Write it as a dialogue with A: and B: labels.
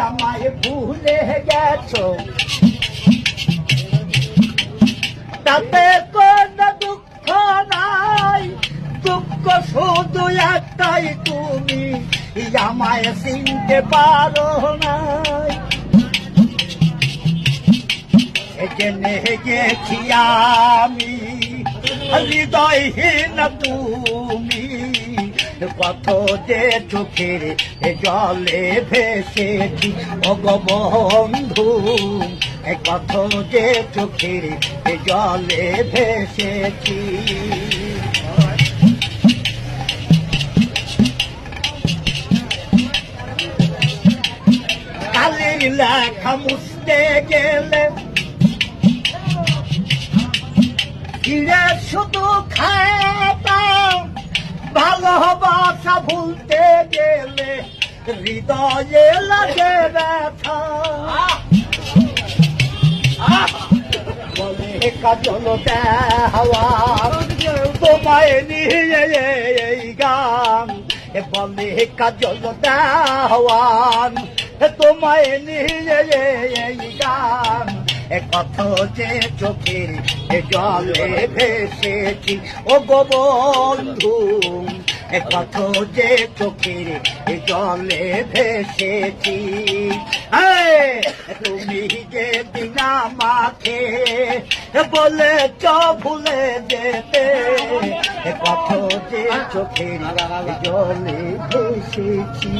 A: আমায় ভুলে গেছো, তাতে কোনো দুঃখ নাই, দুঃখ শুধু একটাই, তুমি আমায় চিনতে পারো নাই। জেনে গেছি আমি হৃদয়হীন তুমি, কত যে চোখের জলে ভেসেছি ওগো বন্ধু, কত যে চোখের জলে ভেসেছি। কালির লেখা মুছতে গেলে ফিরে শুধু খাতা, ভালোবাসা ভুলতে গেলে হৃদয়ে লাগে ব্যথা। বলে কাজল দেওয়া তোমায় নিয়ে এই গান, বলে কাজল দেওয়ান তোমায় নিয়ে এই গান, কত যে চোখের জলে ভেসেছি ও গো বন্ধু, কত যে চোখের জলে ভেসেছি। তুমি যে দিন আমাকে বলেছ ভুলে যেতে, কত যে চোখের জলে ভেসেছি।